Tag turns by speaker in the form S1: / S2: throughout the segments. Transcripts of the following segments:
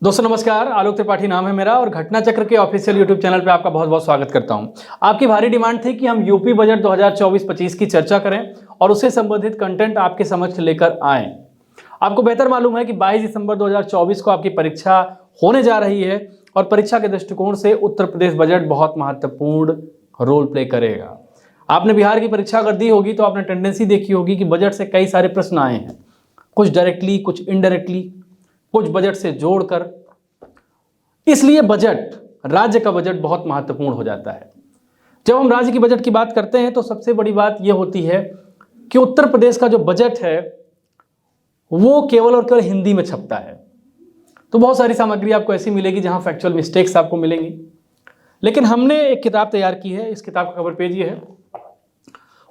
S1: दोस्तों नमस्कार, आलोक त्रिपाठी नाम है मेरा और घटना चक्र के ऑफिशियल यूट्यूब चैनल पे आपका बहुत बहुत स्वागत करता हूं। आपकी भारी डिमांड थी कि हम यूपी बजट 2024-25 की चर्चा करें और उससे संबंधित कंटेंट आपके समक्ष लेकर आएं। आपको बेहतर मालूम है कि 22 दिसंबर 2024 को आपकी परीक्षा होने जा रही है और परीक्षा के दृष्टिकोण से उत्तर प्रदेश बजट बहुत महत्वपूर्ण रोल प्ले करेगा। आपने बिहार की परीक्षा अगर दी होगी तो आपने टेंडेंसी देखी होगी कि बजट से कई सारे प्रश्न आए हैं, कुछ डायरेक्टली, कुछ इनडायरेक्टली, कुछ बजट से जोड़कर। इसलिए बजट, राज्य का बजट बहुत महत्वपूर्ण हो जाता है। जब हम राज्य की बजट की बात करते हैं तो सबसे बड़ी बात यह होती है कि उत्तर प्रदेश का जो बजट है वो केवल और केवल हिंदी में छपता है। तो बहुत सारी सामग्री आपको ऐसी मिलेगी जहां फैक्चुअल मिस्टेक्स आपको मिलेंगी, लेकिन हमने एक किताब तैयार की है। इस किताब का कवर पेज ये है,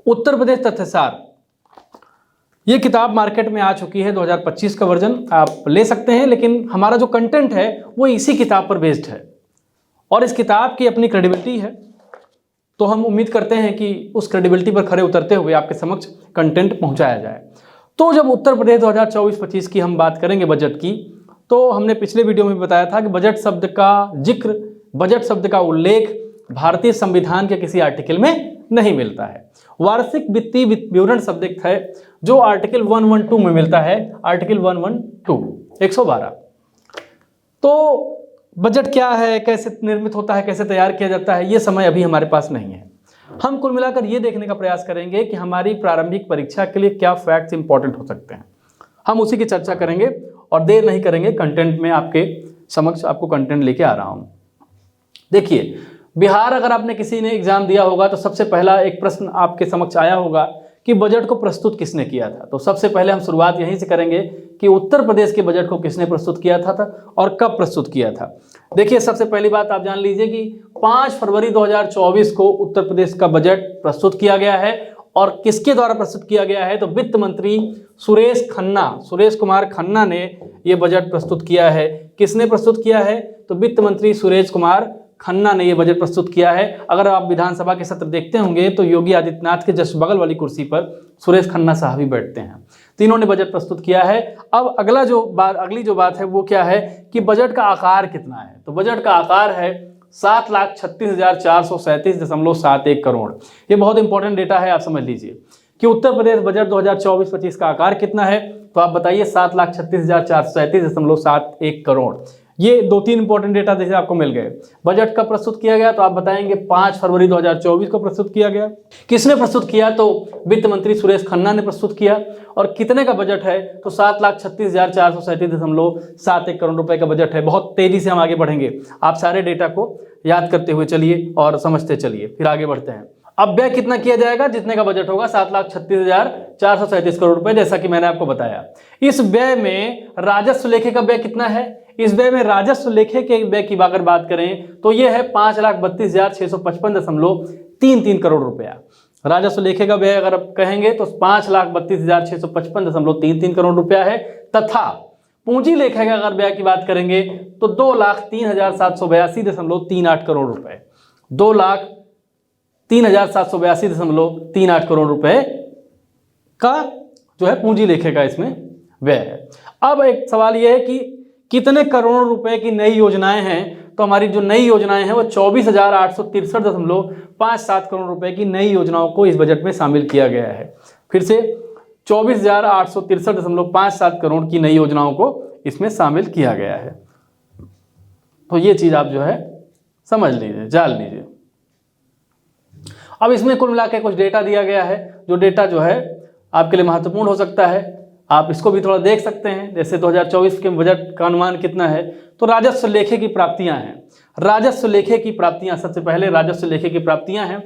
S1: उत्तर प्रदेश तथ्यसार। ये किताब मार्केट में आ चुकी है, 2025 का वर्जन आप ले सकते हैं, लेकिन हमारा जो कंटेंट है वो इसी किताब पर बेस्ड है और इस किताब की अपनी क्रेडिबिलिटी है। तो हम उम्मीद करते हैं कि उस क्रेडिबिलिटी पर खरे उतरते हुए आपके समक्ष कंटेंट पहुंचाया जाए। तो जब उत्तर प्रदेश 2024-25 की हम बात करेंगे बजट की, तो हमने पिछले वीडियो में बताया था कि बजट शब्द का जिक्र, बजट शब्द का उल्लेख भारतीय संविधान के किसी आर्टिकल में नहीं मिलता है। वार्षिक वित्तीय विवरण शब्द है जो आर्टिकल 112 में मिलता है, आर्टिकल 112 112। तो बजट क्या है, कैसे निर्मित होता है, कैसे तैयार किया जाता है, ये समय अभी हमारे पास नहीं है। हम कुल मिलाकर ये देखने का प्रयास करेंगे कि हमारी प्रारंभिक परीक्षा के लिए क्या फैक्ट्स इंपॉर्टेंट हो सकते हैं। हम उसी की चर्चा करेंगे और देर नहीं करेंगे, कंटेंट में आपके समक्ष आपको कंटेंट लेके आ रहा हूं। देखिए, बिहार अगर आपने किसी ने एग्जाम दिया होगा तो सबसे पहला एक प्रश्न आपके समक्ष आया होगा कि बजट को प्रस्तुत किसने किया था। तो सबसे पहले हम शुरुआत यहीं से करेंगे कि उत्तर प्रदेश के बजट को किसने प्रस्तुत किया था और कब प्रस्तुत किया था। देखिए, सबसे पहली बात आप जान लीजिए कि 5 फरवरी 2024 को उत्तर प्रदेश का बजट प्रस्तुत किया गया है और किसके द्वारा प्रस्तुत किया गया है तो वित्त मंत्री सुरेश कुमार खन्ना ने यह बजट प्रस्तुत किया है। किसने प्रस्तुत किया है तो वित्त मंत्री सुरेश कुमार खन्ना ने यह बजट प्रस्तुत किया है। अगर आप विधानसभा के सत्र देखते होंगे तो योगी आदित्यनाथ के जस्ट बगल वाली कुर्सी पर सुरेश खन्ना साहब ही बैठते हैं। तीनों ने बजट प्रस्तुत किया है। अब अगली जो बात है वो क्या है कि बजट का आकार कितना है। तो बजट का आकार है 7,36,437.71 करोड़। ये बहुत इंपॉर्टेंट डेटा है, आप समझ लीजिए कि उत्तर प्रदेश बजट 2024-25 का आकार कितना है। तो आप बताइए 7,36,437.71 करोड़। ये 2-3 इंपॉर्टेंट डेटा जैसे आपको मिल गए। बजट कब प्रस्तुत किया गया तो आप बताएंगे 5 फरवरी 2024 को प्रस्तुत किया गया। किसने प्रस्तुत किया तो वित्त मंत्री सुरेश खन्ना ने प्रस्तुत किया। और कितने का बजट है तो 7,36,437.71 करोड़ रुपए का बजट है। बहुत तेजी से हम आगे बढ़ेंगे, आप सारे डेटा को याद करते हुए चलिए और समझते चलिए, फिर आगे बढ़ते हैं। अब व्यय कितना किया जाएगा, जितने का बजट होगा 7,36,437 करोड़ रुपए, जैसा कि मैंने आपको बताया। इस व्यय में राजस्व लेखे का व्यय कितना है। इस व्यय में राजस्व लेखे के व्यय की अगर बात करें तो यह है 5,32,655.33 करोड़ रुपया। राजस्व लेखे का व्यय अगर आप कहेंगे तो 5,32,655.33 करोड़ रुपया है। तथा पूंजी लेखे का अगर व्यय की बात करेंगे तो 2,03,782.38 करोड़ रुपए। 2,03,782.38 करोड़ रुपए का जो है पूंजी लेखे का इसमें व्यय है। अब एक सवाल यह है कि कितने करोड़ रुपए की नई योजनाएं हैं। तो हमारी जो नई योजनाएं हैं वो 24,863.57 करोड़ रुपए की नई योजनाओं को इस बजट में शामिल किया गया है। फिर से 24,863.57 करोड़ की नई योजनाओं को इसमें शामिल किया गया है। तो ये चीज आप जो है समझ लीजिए, जान लीजिए। अब इसमें कुल मिलाकर कुछ डेटा दिया गया है, जो डेटा जो है आपके लिए महत्वपूर्ण हो सकता है। आप इसको भी थोड़ा देख सकते हैं। जैसे 2024 के बजट का अनुमान कितना है तो राजस्व लेखे की प्राप्तियां हैं। राजस्व लेखे की प्राप्तियां, सबसे पहले राजस्व लेखे की प्राप्तियां हैं।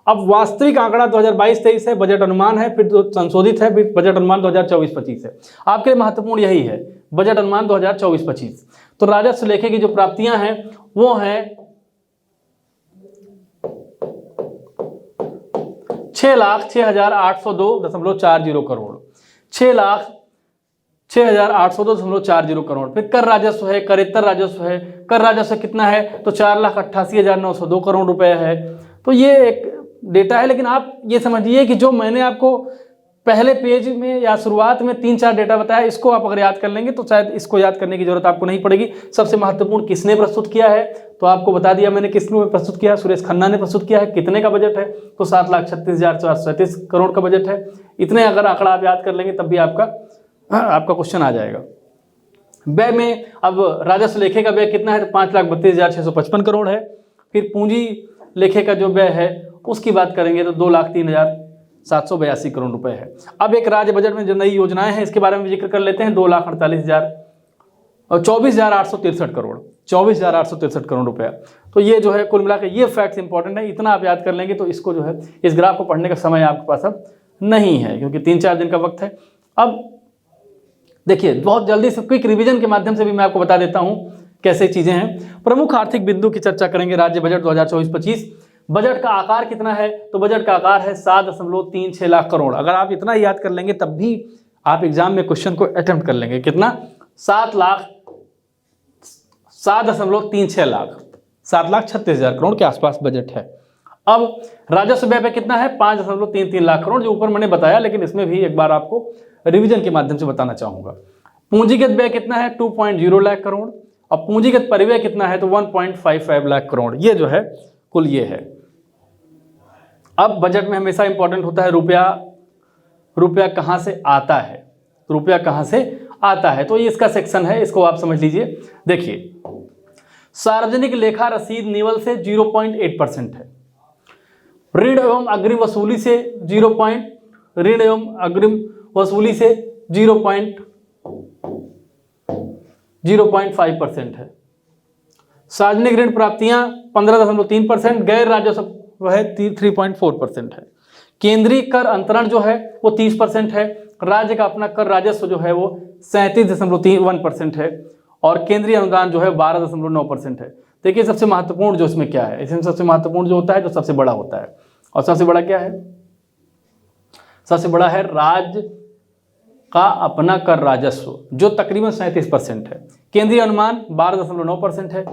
S1: अब वास्तविक आंकड़ा 2022-23 है, बजट अनुमान है, फिर संशोधित है, फिर बजट अनुमान 2024-25 है। आपके लिए महत्वपूर्ण यही है, बजट अनुमान 2024-25। तो राजस्व लेखे की जो प्राप्तियां हैं वो हैं 6,06,802.40 करोड़, 6,06,802.40 करोड़। फिर कर राजस्व है, करेत्तर राजस्व है। कर राजस्व कितना है तो 4,88,902 करोड़ रुपए है। तो ये एक डेटा है, लेकिन आप ये समझिए कि जो मैंने आपको पहले पेज में या शुरुआत में 3-4 डेटा बताया, इसको आप अगर याद कर लेंगे तो शायद इसको याद करने की जरूरत आपको नहीं पड़ेगी। सबसे महत्वपूर्ण किसने प्रस्तुत किया है, तो आपको बता दिया मैंने किसने प्रस्तुत किया, सुरेश खन्ना ने प्रस्तुत किया है। कितने का बजट है, तो 7,36,437 करोड़ का बजट है। इतने अगर आंकड़ा आप याद कर लेंगे तब भी आपका क्वेश्चन आ जाएगा। व्यय में अब राजस्व लेखे का व्यय कितना है, तो 5,32,655 करोड़ है। फिर पूंजी लेखे का जो व्यय है उसकी बात करेंगे तो 2,03,782 करोड़ रुपए है। अब एक राज्य बजट में जो नई योजनाएं हैं इसके बारे में जिक्र कर लेते हैं। 24,863 करोड़, 24,863 करोड़ रुपया। तो ये जो है कुल मिलाकर ये फैक्ट्स इंपॉर्टेंट है, इतना आप याद कर लेंगे तो इसको जो है इस ग्राफ को पढ़ने का समय आपके पास अब नहीं है, क्योंकि 3-4 दिन का वक्त है। अब देखिए बहुत जल्दी से क्विक रिवीजन के माध्यम से भी मैं आपको बता देता हूं कैसे चीजें हैं। प्रमुख आर्थिक बिंदु की चर्चा करेंगे। राज्य बजट 2024-25 बजट का आकार कितना है, तो बजट का आकार है 7.36 लाख करोड़। अगर आप इतना ही याद कर लेंगे तब भी आप एग्जाम में क्वेश्चन को अटेम्प्ट कर लेंगे। कितना, 7.36 लाख, 7,36,000 करोड़ के आसपास बजट है। अब राजस्व व्यय पे कितना है, 5.33 लाख करोड़, जो ऊपर मैंने बताया, लेकिन इसमें भी एक बार आपको रिवीजन के माध्यम से बताना चाहूंगा। पूंजीगत व्यय कितना है, 2.0 लाख करोड़। और पूंजीगत परिव्यय कितना है, तो 1.55 लाख करोड़। ये जो है कुल ये है। अब बजट में हमेशा इंपॉर्टेंट होता है रुपया, रुपया कहां से आता है, रुपया कहां से आता है, तो ये इसका सेक्शन है, इसको आप समझ लीजिए। देखिए सार्वजनिक लेखा रसीद निवल से 0.8% है। ऋण एवं अग्रिम वसूली से 0.5% है। सार्वजनिक ऋण प्राप्तियां 15.3%, गैर राजस्व वह 3.4% है। केंद्रीय कर अंतरण जो है वो 30% है। राज्य का अपना कर राजस्व जो है वो 37.1% है। और केंद्रीय अनुदान जो है 12.9% है। देखिए सबसे महत्वपूर्ण जो इसमें क्या है, इसमें सबसे महत्वपूर्ण जो होता है, जो सबसे बड़ा होता है, और सबसे बड़ा क्या है, सबसे बड़ा है राज्य का अपना कर राजस्व जो तकरीबन 37% है। केंद्रीय अनुमान 12.9% है,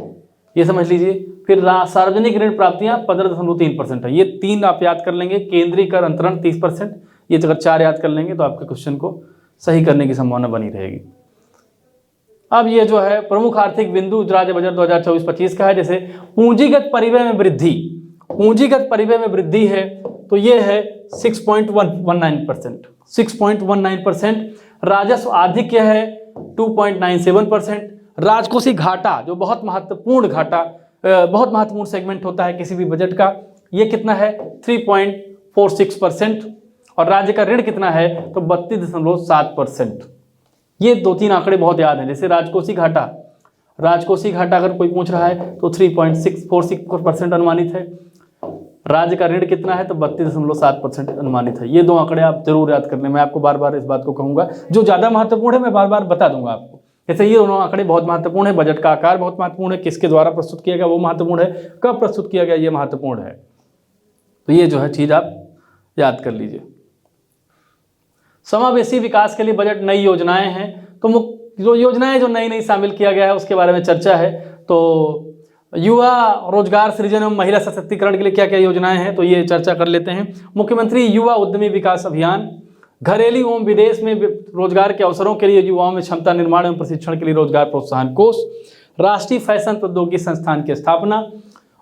S1: ये समझ लीजिए। फिर सार्वजनिक ऋण प्राप्तियां 15.3% है। ये 3 आप याद कर लेंगे। केंद्रीय कर अंतरण 30%, ये अगर 4 याद कर लेंगे तो आपके क्वेश्चन को सही करने की संभावना बनी रहेगी। अब ये जो है प्रमुख आर्थिक बिंदु राज्य बजट 2024-25 का है। जैसे पूंजीगत परिव्यय में वृद्धि, पूंजीगत परिव्यय में वृद्धि है तो ये है 6.19%, 6.19%। राजस्व आधिक्य है 2.97%। राजकोषीय घाटा जो बहुत महत्वपूर्ण घाटा, बहुत महत्वपूर्ण सेगमेंट होता है किसी भी बजट का, ये कितना है 3.46%। और राज्य का ऋण कितना है, तो 32.7%। ये 2-3 आंकड़े बहुत याद हैं। जैसे राजकोषीय घाटा, राजकोषीय घाटा अगर कोई पूछ रहा है तो 3.646% अनुमानित है। राज्य का ऋण कितना है, तो 32.7% अनुमानित है। ये 2 आंकड़े आप जरूर याद कर लें। मैं आपको बार बार इस बात को कहूंगा, जो ज्यादा महत्वपूर्ण है मैं बार बार बता दूंगा आपको। जैसे ये दोनों आंकड़े बहुत महत्वपूर्ण है, बजट का आकार बहुत महत्वपूर्ण है, किसके द्वारा प्रस्तुत किया गया वो महत्वपूर्ण है, कब प्रस्तुत किया गया ये महत्वपूर्ण है। तो ये जो है चीज आप याद कर लीजिए। समावेशी विकास के लिए बजट नई योजनाएं हैं, तो जो योजनाएं जो नई नई शामिल किया गया है उसके बारे में चर्चा है। तो युवा रोजगार सृजन एवं महिला सशक्तिकरण के लिए क्या क्या योजनाएं हैं, तो ये चर्चा कर लेते हैं। मुख्यमंत्री युवा उद्यमी विकास अभियान, घरेलू एवं विदेश में रोजगार के अवसरों के लिए युवाओं में क्षमता निर्माण एवं प्रशिक्षण के लिए रोजगार प्रोत्साहन कोष, राष्ट्रीय फैशन प्रौद्योगिकी संस्थान की स्थापना,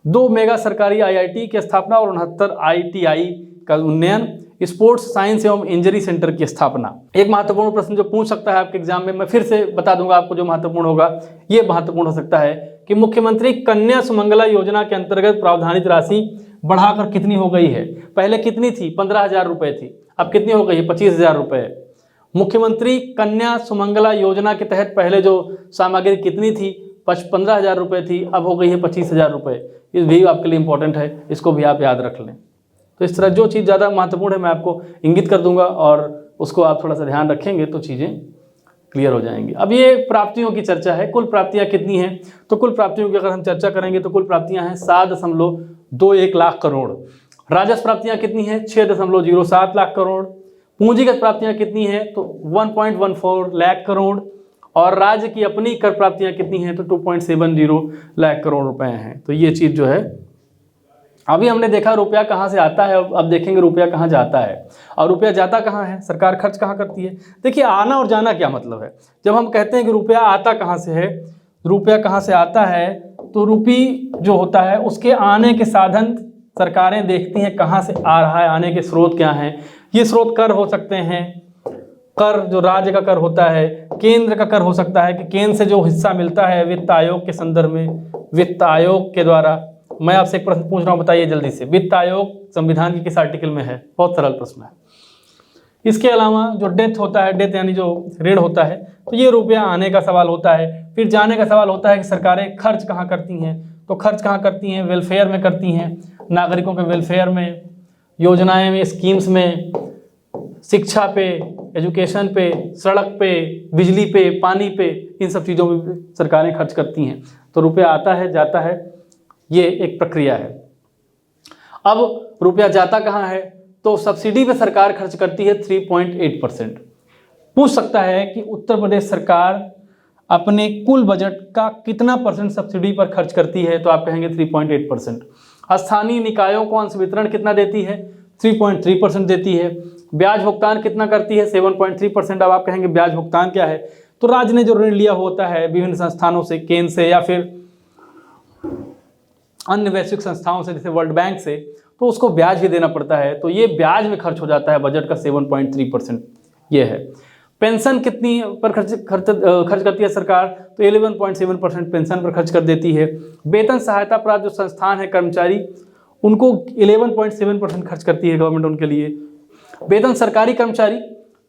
S1: 2 मेगा सरकारी IIT की स्थापना और 69 ITI का उन्नयन, स्पोर्ट्स साइंस एवं इंजरी सेंटर की स्थापना। एक महत्वपूर्ण प्रश्न जो पूछ सकता है आपके एग्जाम में, मैं फिर से बता दूंगा आपको जो महत्वपूर्ण होगा, ये महत्वपूर्ण हो सकता है कि मुख्यमंत्री कन्या सुमंगला योजना के अंतर्गत प्रावधानित राशि बढ़ाकर कितनी हो गई है। पहले कितनी थी, 15,000 रुपए थी, अब कितनी हो गई है, 25,000 रुपए। मुख्यमंत्री कन्या सुमंगला योजना के तहत पहले जो सामग्री कितनी थी, 15,000 रुपए थी, अब हो गई है 25,000 रुपए। ये भी आपके लिए इंपॉर्टेंट है, इसको भी आप याद रख लें। तो इस तरह जो चीज़ ज़्यादा महत्वपूर्ण है मैं आपको इंगित कर दूंगा और उसको आप थोड़ा सा ध्यान रखेंगे तो चीज़ें क्लियर हो जाएंगी। अब ये प्राप्तियों की चर्चा है, कुल प्राप्तियां कितनी हैं, तो कुल प्राप्तियों की अगर हम चर्चा करेंगे तो कुल प्राप्तियां हैं 7.21 लाख करोड़। राजस्व प्राप्तियां कितनी हैं, 6.07 लाख करोड़। पूंजीगत प्राप्तियां कितनी हैं, तो 1.14 लाख करोड़। और राज्य की अपनी कर प्राप्तियां कितनी हैं, तो 2.70 लाख करोड़ रुपए हैं। तो ये चीज़ जो है अभी हमने देखा रुपया कहाँ से आता है, अब देखेंगे रुपया कहाँ जाता है। और रुपया जाता कहाँ है, सरकार खर्च कहाँ करती है। देखिए आना और जाना क्या मतलब है। जब हम कहते हैं कि रुपया आता कहाँ से है, रुपया कहाँ से आता है, तो रुपी जो होता है उसके आने के साधन सरकारें देखती हैं कहाँ से आ रहा है, आने के स्रोत क्या हैं। ये स्रोत कर हो सकते हैं, कर जो राज्य का कर होता है, केंद्र का कर हो सकता है कि केंद्र से जो हिस्सा मिलता है वित्त आयोग के संदर्भ में, वित्त आयोग के द्वारा। मैं आपसे एक प्रश्न पूछ रहा हूँ, बताइए जल्दी से, वित्त आयोग संविधान के किस आर्टिकल में है, बहुत सरल प्रश्न है। इसके अलावा जो डेथ होता है, डेथ यानी जो ऋण होता है, तो ये रुपया आने का सवाल होता है। फिर जाने का सवाल होता है कि सरकारें खर्च कहाँ करती हैं, तो खर्च कहाँ करती हैं, वेलफेयर में करती हैं, नागरिकों के वेलफेयर में, योजनाएं में, स्कीम्स में, शिक्षा पे, एजुकेशन पे, सड़क पे, बिजली पे, पानी पे, इन सब चीज़ों में सरकारें खर्च करती हैं। तो रुपया आता है जाता है, ये एक प्रक्रिया है। अब रुपया जाता कहाँ है, तो सब्सिडी पे सरकार खर्च करती है 3.8%। पूछ सकता है कि उत्तर प्रदेश सरकार अपने कुल बजट का कितना परसेंट सब्सिडी पर खर्च करती है, तो आप कहेंगे 3.8%। स्थानीय निकायों को अंश वितरण कितना देती है, 3.3% देती है। ब्याज भुगतान कितना करती है, 7.3%। अब आप कहेंगे ब्याज भुगतान क्या है, तो राज्य ने जो ऋण लिया होता है विभिन्न संस्थानों से, केंद्र से या फिर अन्य वैश्विक संस्थाओं से जैसे वर्ल्ड बैंक से, तो उसको ब्याज भी देना पड़ता है, तो ये ब्याज में खर्च हो जाता है बजट का 7.3%। ये है। पेंशन कितनी पर खर्च करती है सरकार, तो 11.7% पेंशन पर खर्च कर देती है। वेतन सहायता प्राप्त जो संस्थान है कर्मचारी, उनको 11.7% खर्च करती है गवर्नमेंट उनके लिए। वेतन सरकारी कर्मचारी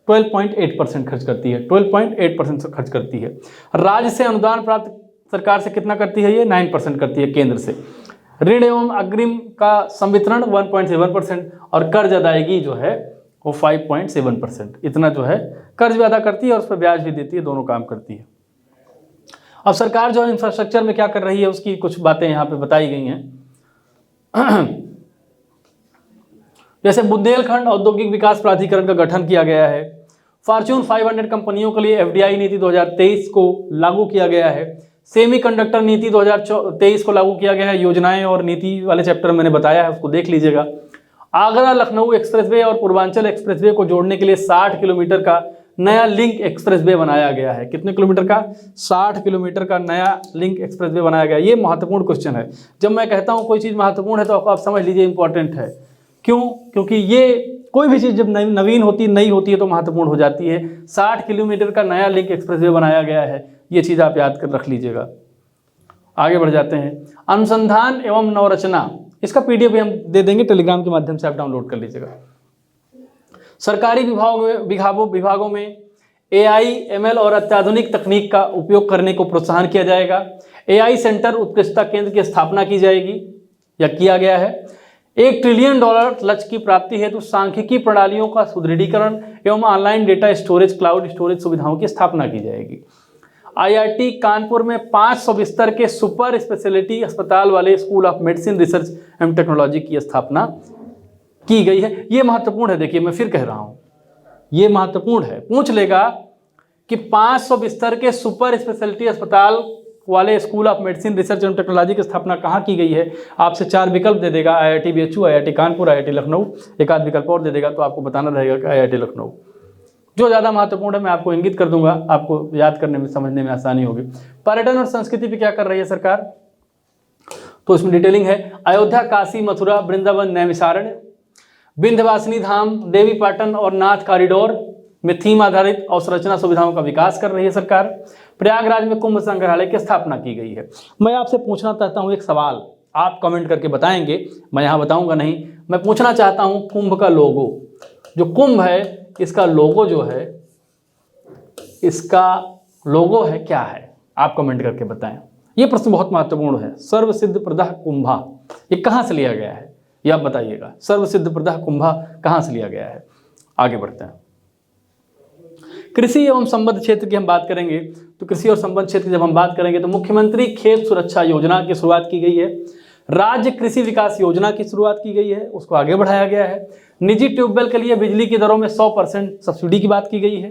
S1: 12.8% खर्च करती है, 12.8% खर्च करती है। राज्य से अनुदान प्राप्त सरकार से कितना करती है, ये 9% करती है केंद्र से। ऋण एवं अग्रिम का संवितरण 1.7% और कर्ज अदायगी जो है वो 5.7%। इतना जो है कर्ज भी अदा करती है और उस पर ब्याज भी देती है, दोनों काम करती है। अब सरकार जो है इंफ्रास्ट्रक्चर में क्या कर रही है उसकी कुछ बातें यहाँ पे बताई गई हैं। जैसे बुंदेलखंड औद्योगिक विकास प्राधिकरण का गठन किया गया है। फॉर्च्यून 500 कंपनियों के लिए एफडीआई नीति 2023 को लागू किया गया है। सेमीकंडक्टर नीति 2023 को लागू किया गया है। योजनाएं और नीति वाले चैप्टर मैंने बताया है, उसको देख लीजिएगा। आगरा लखनऊ एक्सप्रेसवे और पूर्वांचल एक्सप्रेसवे को जोड़ने के लिए 60 किलोमीटर का नया लिंक एक्सप्रेसवे बनाया गया है। कितने किलोमीटर का, 60 किलोमीटर का नया लिंक एक्सप्रेसवे बनाया गया। ये महत्वपूर्ण क्वेश्चन है। जब मैं कहता हूँ कोई चीज़ महत्वपूर्ण है तो आप समझ लीजिए इंपॉर्टेंट है। क्यों, क्योंकि ये कोई भी चीज़ जब नई होती है तो महत्वपूर्ण हो जाती है। 60 किलोमीटर का नया लिंक एक्सप्रेसवे बनाया गया है, ये चीज़ आप याद कर रख लीजिएगा। आगे बढ़ जाते हैं। अनुसंधान एवं नवरचना, इसका पीडीएफ भी हम दे देंगे, टेलीग्राम के माध्यम से आप डाउनलोड कर लीजिएगा। सरकारी विभागों में एआई, एमएल और अत्याधुनिक तकनीक का उपयोग करने को प्रोत्साहन किया जाएगा। एआई सेंटर उत्कृष्टता केंद्र की स्थापना की जाएगी या किया गया है। $1 ट्रिलियन लक्ष्य की प्राप्ति हेतु सांख्यिकी प्रणालियों का सुदृढ़ीकरण एवं online data storage, cloud storage सुविधाओं की स्थापना की जाएगी। आईआईटी कानपुर में 500 बिस्तर के सुपर स्पेशलिटी अस्पताल वाले स्कूल ऑफ मेडिसिन रिसर्च एवं टेक्नोलॉजी की स्थापना की गई है। ये महत्वपूर्ण है। देखिए मैं फिर कह रहा हूँ, ये महत्वपूर्ण है। पूछ लेगा कि 500 बिस्तर के सुपर स्पेशलिटी अस्पताल वाले स्कूल ऑफ मेडिसिन रिसर्च एवं टेक्नोलॉजी की स्थापना कहाँ की गई है, आपसे 4 विकल्प दे देगा, IIT BHU, IIT Kanpur, IIT Lucknow, एक आध विकल्प और दे देगा, तो आपको बताना रहेगा कि आईआईटी लखनऊ। जो ज़्यादा महत्वपूर्ण है मैं आपको इंगित कर दूंगा, आपको याद करने में, समझने में आसानी होगी। पर्यटन और संस्कृति पे क्या कर रही है सरकार, तो इसमें डिटेलिंग है। अयोध्या, काशी, मथुरा, वृंदावन, नैमिषारण्य, विंध्यवासिनी धाम, देवी पाटन और नाथ कॉरिडोर में थीम आधारित अवसंरचना सुविधाओं का विकास कर रही है सरकार। प्रयागराज में कुंभ संग्रहालय की स्थापना की गई है। मैं आपसे पूछना चाहता हूँ एक सवाल, आप कमेंट करके बताएंगे, मैं यहाँ बताऊंगा नहीं। मैं पूछना चाहता हूँ, कुंभ का लोगो, जो कुंभ है इसका लोगो जो है, इसका लोगो है क्या है, आप कमेंट करके बताएं। ये प्रश्न बहुत महत्वपूर्ण है। सर्वसिद्ध प्रदः कुंभा, ये कहाँ से लिया गया है, ये आप बताइएगा। सर्वसिद्ध प्रदः कुंभा कहाँ से लिया गया है। आगे बढ़ते हैं। कृषि एवं संबद्ध क्षेत्र की हम बात करेंगे, तो कृषि और संबद्ध क्षेत्र की जब हम बात करेंगे तो मुख्यमंत्री खेत सुरक्षा योजना की शुरुआत की गई है। राज्य कृषि विकास योजना की शुरुआत की गई है, उसको आगे बढ़ाया गया है। निजी ट्यूबवेल के लिए बिजली की दरों में 100% सब्सिडी की बात की गई है।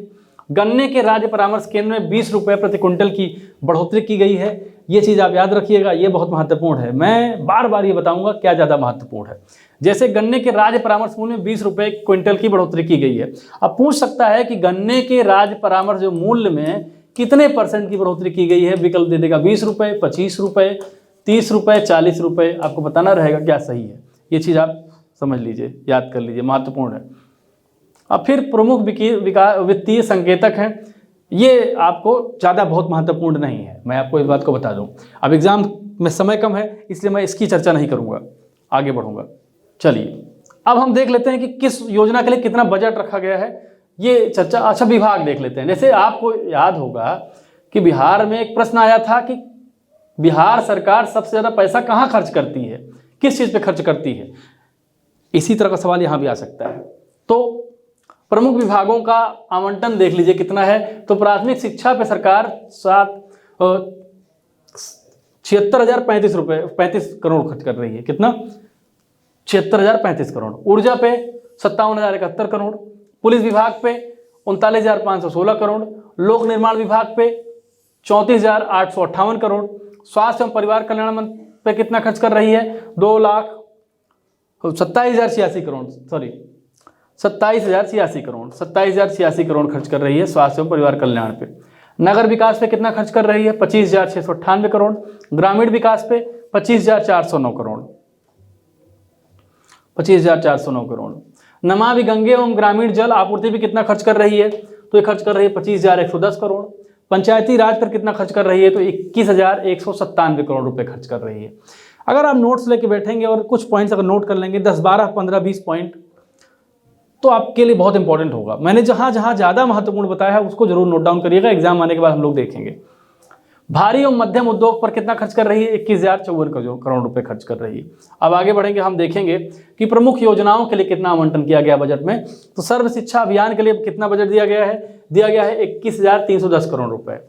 S1: गन्ने के राज्य परामर्श केंद्र में 20 रुपये प्रति क्विंटल की बढ़ोतरी की गई है। ये चीज़ आप याद रखिएगा, ये बहुत महत्वपूर्ण है। मैं बार बार ये बताऊंगा क्या ज़्यादा महत्वपूर्ण है। जैसे गन्ने के राज्य परामर्श मूल्य में 20 रुपये क्विंटल की बढ़ोतरी की गई है। अब पूछ सकता है कि गन्ने के राज्य परामर्श जो मूल्य में कितने % की बढ़ोतरी की गई है। विकल्प दे देगा 20 रुपये, 25 रुपये, 30 रुपये, 40 रुपये। आपको बताना रहेगा क्या सही है। ये चीज़ आप समझ लीजिए, याद कर लीजिए, महत्वपूर्ण है। अब फिर प्रमुख वित्तीय संकेतक हैं, ये आपको ज़्यादा बहुत महत्वपूर्ण नहीं है, मैं आपको इस बात को बता दूं। अब एग्जाम में समय कम है इसलिए मैं इसकी चर्चा नहीं करूंगा, आगे बढ़ूंगा। चलिए अब हम देख लेते हैं कि किस योजना के लिए कितना बजट रखा गया है, ये चर्चा। अच्छा, विभाग देख लेते हैं। जैसे आपको याद होगा कि बिहार में एक प्रश्न आया था कि बिहार सरकार सबसे ज़्यादा पैसा कहाँ खर्च करती है, किस चीज़ पे खर्च करती है। इसी तरह का सवाल यहाँ भी आ सकता है। तो प्रमुख विभागों का आवंटन देख लीजिए कितना है। तो प्राथमिक शिक्षा पे सरकार 76,035 करोड़ खर्च कर रही है। कितना? 76,035 करोड़। ऊर्जा पे 57,071 करोड़। पुलिस विभाग पे 39,516 करोड़। लोक निर्माण विभाग पे 34,858 करोड़। स्वास्थ्य एवं परिवार कल्याण मंत्री पे कितना खर्च कर रही है? 2,27,086 करोड़, सॉरी 27,086 करोड़, 27,086 करोड़ खर्च कर रही है स्वास्थ्य एवं परिवार कल्याण पे। नगर विकास पे कितना खर्च कर रही है? 25,698 करोड़। ग्रामीण विकास पे 25,409 करोड़, 25,409 करोड़। नमामि गंगे एवं ग्रामीण जल आपूर्ति पे कितना खर्च कर रही है? तो ये खर्च कर रही है 25,110 करोड़। पंचायती राज पर कितना खर्च कर रही है? तो 21,197 करोड़ रुपए खर्च कर रही है। अगर आप नोट्स लेके बैठेंगे और कुछ पॉइंट्स अगर नोट कर लेंगे, 10, 12, 15, 20 पॉइंट, तो आपके लिए बहुत इंपॉर्टेंट होगा। मैंने जहां जहां ज़्यादा महत्वपूर्ण बताया है उसको जरूर नोट डाउन करिएगा, एग्जाम आने के बाद हम लोग देखेंगे। भारी एवं मध्यम उद्योग पर कितना खर्च कर रही है? 21,054 करोड़ रुपए खर्च कर रही है। अब आगे बढ़ेंगे, हम देखेंगे कि प्रमुख योजनाओं के लिए कितना आवंटन किया गया बजट में। तो सर्व शिक्षा अभियान के लिए कितना बजट दिया गया है? दिया गया है 21,310 करोड़ रुपए।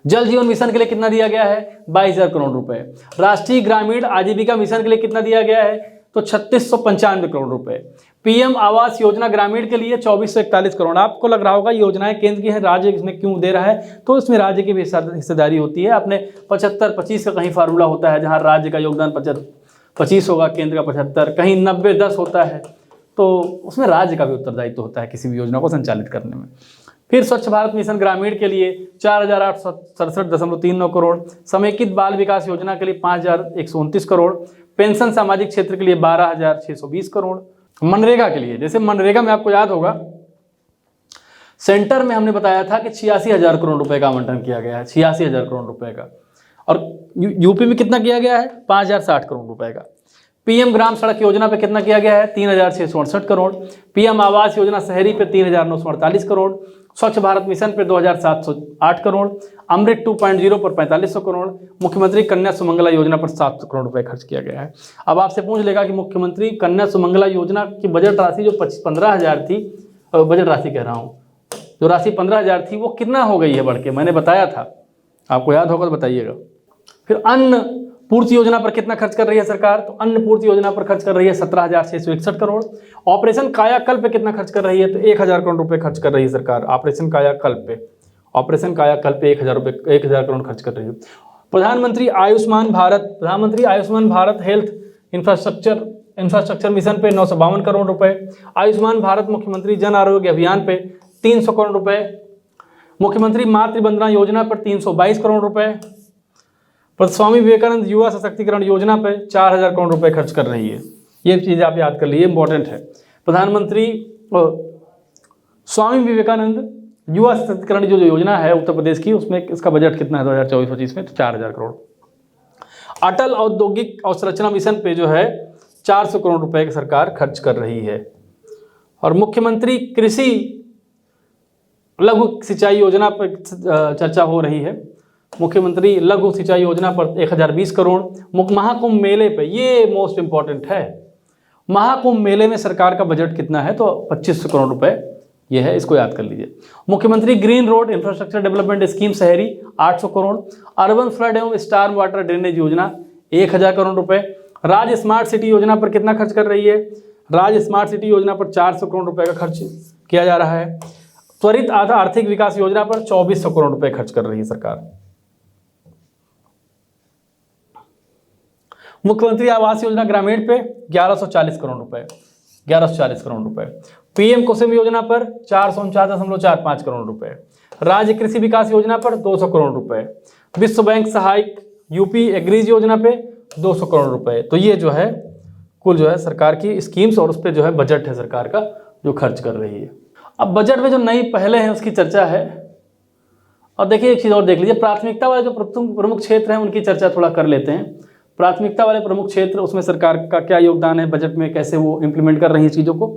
S1: जल जीवन मिशन के लिए कितना दिया गया है? 22,000 करोड़ रुपए। राष्ट्रीय ग्रामीण आजीविका मिशन के लिए कितना दिया गया है? तो 3695 करोड़ रुपए। पीएम आवास योजना ग्रामीण के लिए 2441 करोड़। आपको लग रहा होगा योजनाएं केंद्र की है, राज्य इसमें क्यों दे रहा है? तो इसमें राज्य की भी हिस्सेदारी होती है। अपने 75-25 का कहीं फार्मूला होता है, जहां राज्य का योगदान 25 होगा, केंद्र का 75, कहीं 90-10 होता है। तो उसमें राज्य का भी उत्तरदायित्व होता है किसी भी योजना को संचालित करने में। फिर स्वच्छ भारत मिशन ग्रामीण के लिए 4,867.39 करोड़। समेकित बाल विकास योजना के लिए 5,129 करोड़। पेंशन सामाजिक क्षेत्र के लिए 12,620 करोड़। मनरेगा के लिए, जैसे मनरेगा में आपको याद होगा सेंटर में हमने बताया था कि 86,000 करोड़ रुपए का आवंटन किया गया है, 86,000 करोड़ रुपए का। और यूपी में कितना किया गया है? 5,060 करोड़ रुपए का। पीएम ग्राम सड़क योजना पे कितना किया गया है? 3,668 करोड़। पीएम आवास योजना शहरी पे 3,948 करोड़। स्वच्छ भारत मिशन पे 2,708 करोड़। अमृत 2.0 पर 4,500 करोड़। मुख्यमंत्री कन्या सुमंगला योजना पर 700 करोड़ रुपए खर्च किया गया है। अब आपसे पूछ लेगा कि मुख्यमंत्री कन्या सुमंगला योजना की बजट राशि जो 15,000 थी, बजट राशि कह रहा हूँ, जो राशि 15,000 थी वो कितना हो गई है बढ़ के? मैंने बताया था, आपको याद होगा तो बताइएगा। फिर अन्न पूर्ति योजना पर कितना खर्च कर रही है सरकार? तो अन्न पूर्ति योजना पर खर्च कर रही है 17,661 करोड़। ऑपरेशन कायाकल्प पे कितना खर्च कर रही है? तो 1,000 करोड़ रुपए खर्च कर रही है सरकार ऑपरेशन कायाकल्प पे। ऑपरेशन कायाकल्प पे 1,000 करोड़ खर्च कर रही है। प्रधानमंत्री Ayushman Bharat health infrastructure mission पे 952 करोड़ रुपए। आयुष्मान भारत मुख्यमंत्री जन आरोग्य अभियान पे 300 करोड़ रुपए। मुख्यमंत्री मातृ वंदना योजना पर 322 करोड़ रुपए। पर स्वामी विवेकानंद युवा सशक्तिकरण योजना पे 4,000 करोड़ रुपए खर्च कर रही है। ये चीज़ आप याद कर लीजिए, इंपॉर्टेंट है। प्रधानमंत्री स्वामी विवेकानंद युवा सशक्तिकरण जो योजना है उत्तर प्रदेश की, उसमें इसका बजट कितना है 2024-25 में? तो 4,000 करोड़। अटल औद्योगिक अवसंरचना मिशन पे जो है 400 करोड़ रुपए की सरकार खर्च कर रही है। और मुख्यमंत्री कृषि लघु सिंचाई योजना पर चर्चा हो रही है। मुख्यमंत्री लघु सिंचाई योजना पर 1,020 करोड़। महाकुंभ मेले पे, ये मोस्ट इंपॉर्टेंट है, महाकुंभ मेले में सरकार का बजट कितना है? तो 2,500 करोड़ रुपए ये है, इसको याद कर लीजिए। मुख्यमंत्री green road infrastructure development scheme शहरी 800 करोड़। अर्बन फ्लड एवं स्टार्म वाटर ड्रेनेज योजना 1,000 करोड़ रुपए। राज्य स्मार्ट सिटी योजना पर कितना खर्च कर रही है? राज्य स्मार्ट सिटी योजना पर 400 करोड़ रुपए का खर्च किया जा रहा है। त्वरित आर्थिक विकास योजना पर 2,400 करोड़ रुपए खर्च कर रही है सरकार। मुख्यमंत्री आवास योजना ग्रामीण पे 1140 करोड़ रुपए, 1140 करोड़ रुपए। पीएम कुसुम योजना पर 449.45 करोड़ रुपए। राज्य कृषि विकास योजना पर 200 करोड़ रुपए। विश्व बैंक सहायक यूपी एग्रीज योजना पे 200 करोड़ रुपए। तो ये जो है कुल जो है सरकार की स्कीम्स और उस पर जो है बजट है सरकार का जो खर्च कर रही है। अब बजट में जो नई पहले हैं उसकी चर्चा है। और देखिए एक चीज़ और देख लीजिए, प्राथमिकता वाले जो प्रमुख क्षेत्र हैं उनकी चर्चा थोड़ा कर लेते हैं। प्राथमिकता वाले प्रमुख क्षेत्र, उसमें सरकार का क्या योगदान है बजट में, कैसे वो इम्प्लीमेंट कर रही है चीज़ों को।